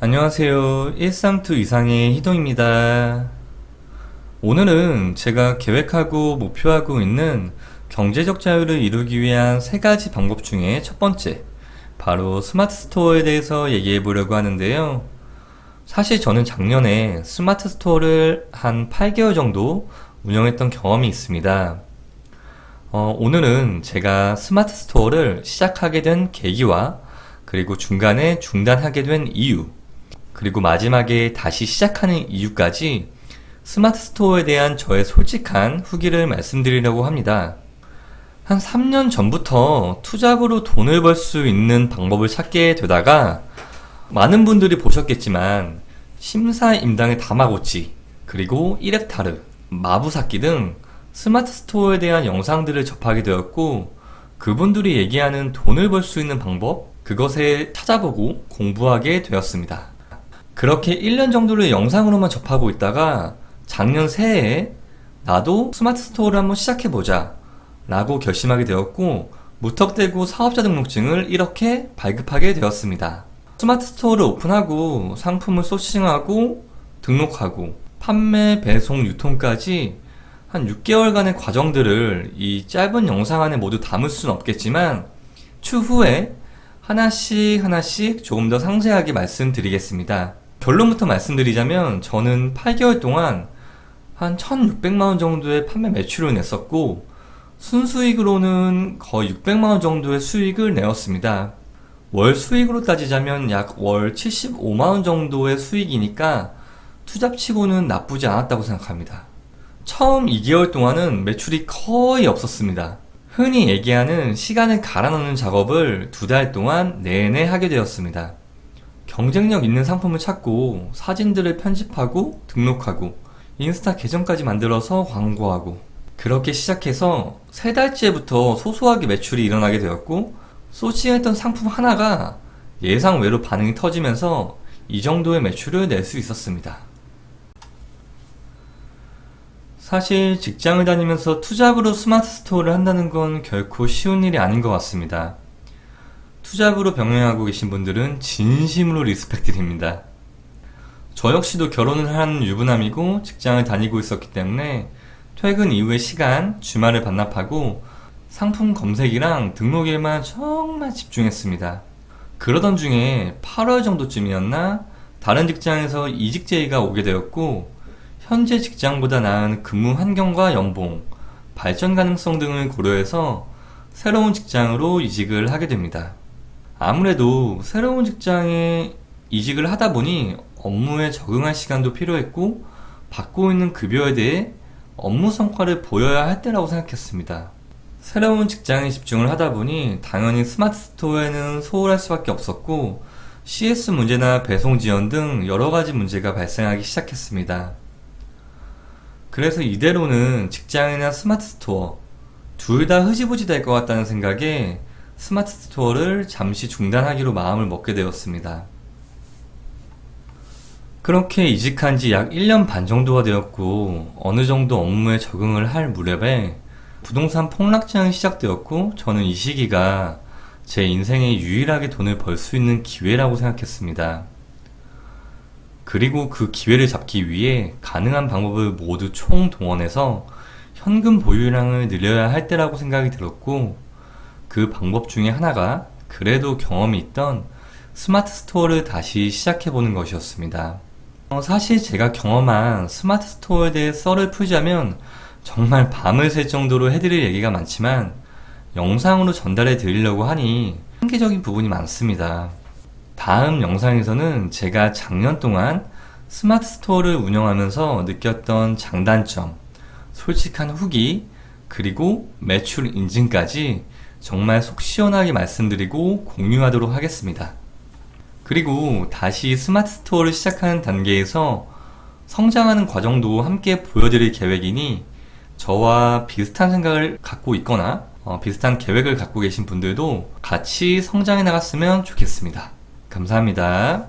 안녕하세요. 132 이상의 희동입니다. 오늘은 제가 계획하고 목표하고 있는 경제적 자유를 이루기 위한 세 가지 방법 중에 첫 번째, 바로 스마트 스토어에 대해서 얘기해 보려고 하는데요. 사실 저는 작년에 스마트 스토어를 한 8개월 정도 운영했던 경험이 있습니다. 오늘은 제가 스마트 스토어를 시작하게 된 계기와 그리고 중간에 중단하게 된 이유, 그리고 마지막에 다시 시작하는 이유까지 스마트 스토어에 대한 저의 솔직한 후기를 말씀드리려고 합니다. 한 3년 전부터 투잡으로 돈을 벌 수 있는 방법을 찾게 되다가 많은 분들이 보셨겠지만 심사임당의 다마고치, 그리고 이렉타르, 마부사키 등 스마트 스토어에 대한 영상들을 접하게 되었고, 그분들이 얘기하는 돈을 벌 수 있는 방법, 그것에 찾아보고 공부하게 되었습니다. 그렇게 1년 정도를 영상으로만 접하고 있다가 작년 새해에 나도 스마트 스토어를 한번 시작해보자 라고 결심하게 되었고, 무턱대고 사업자 등록증을 이렇게 발급하게 되었습니다. 스마트 스토어를 오픈하고 상품을 소싱하고 등록하고 판매, 배송, 유통까지 한 6개월간의 과정들을 이 짧은 영상 안에 모두 담을 수는 없겠지만 추후에 하나씩 조금 더 상세하게 말씀드리겠습니다. 결론부터 말씀드리자면 저는 8개월 동안 한 1,600만원 정도의 판매 매출을 냈었고, 순수익으로는 거의 600만원 정도의 수익을 내었습니다. 월 수익으로 따지자면 약 월 75만원 정도의 수익이니까 투잡치고는 나쁘지 않았다고 생각합니다. 처음 2개월 동안은 매출이 거의 없었습니다. 흔히 얘기하는 시간을 갈아 넣는 작업을 2달 동안 내내 하게 되었습니다. 경쟁력 있는 상품을 찾고 사진들을 편집하고 등록하고 인스타 계정까지 만들어서 광고하고, 그렇게 시작해서 3달째부터 소소하게 매출이 일어나게 되었고, 소싱했던 상품 하나가 예상 외로 반응이 터지면서 이 정도의 매출을 낼 수 있었습니다. 사실 직장을 다니면서 투잡으로 스마트 스토어를 한다는 건 결코 쉬운 일이 아닌 것 같습니다. 투잡으로 병행하고 계신 분들은 진심으로 리스펙 드립니다. 저 역시도 결혼을 한 유부남이고 직장을 다니고 있었기 때문에 퇴근 이후의 시간, 주말을 반납하고 상품 검색이랑 등록에만 정말 집중했습니다. 그러던 중에 8월 정도쯤이었나 다른 직장에서 이직 제의가 오게 되었고, 현재 직장보다 나은 근무 환경과 연봉, 발전 가능성 등을 고려해서 새로운 직장으로 이직을 하게 됩니다. 아무래도 새로운 직장에 이직을 하다 보니 업무에 적응할 시간도 필요했고, 받고 있는 급여에 대해 업무 성과를 보여야 할 때라고 생각했습니다. 새로운 직장에 집중을 하다 보니 당연히 스마트 스토어에는 소홀할 수밖에 없었고, CS 문제나 배송 지연 등 여러 가지 문제가 발생하기 시작했습니다. 그래서 이대로는 직장이나 스마트 스토어 둘 다 흐지부지 될 것 같다는 생각에 스마트 스토어를 잠시 중단하기로 마음을 먹게 되었습니다. 그렇게 이직한 지 약 1년 반 정도가 되었고, 어느 정도 업무에 적응을 할 무렵에 부동산 폭락장이 시작되었고, 저는 이 시기가 제 인생에 유일하게 돈을 벌 수 있는 기회라고 생각했습니다. 그리고 그 기회를 잡기 위해 가능한 방법을 모두 총동원해서 현금 보유량을 늘려야 할 때라고 생각이 들었고, 그 방법 중에 하나가 그래도 경험이 있던 스마트 스토어를 다시 시작해보는 것이었습니다. 사실 제가 경험한 스마트 스토어에 대해 썰을 풀자면 정말 밤을 샐 정도로 해드릴 얘기가 많지만 영상으로 전달해 드리려고 하니 한계적인 부분이 많습니다. 다음 영상에서는 제가 작년 동안 스마트 스토어를 운영하면서 느꼈던 장단점, 솔직한 후기, 그리고 매출 인증까지 정말 속 시원하게 말씀드리고 공유하도록 하겠습니다. 그리고 다시 스마트 스토어를 시작하는 단계에서 성장하는 과정도 함께 보여드릴 계획이니, 저와 비슷한 생각을 갖고 있거나 비슷한 계획을 갖고 계신 분들도 같이 성장해 나갔으면 좋겠습니다. 감사합니다.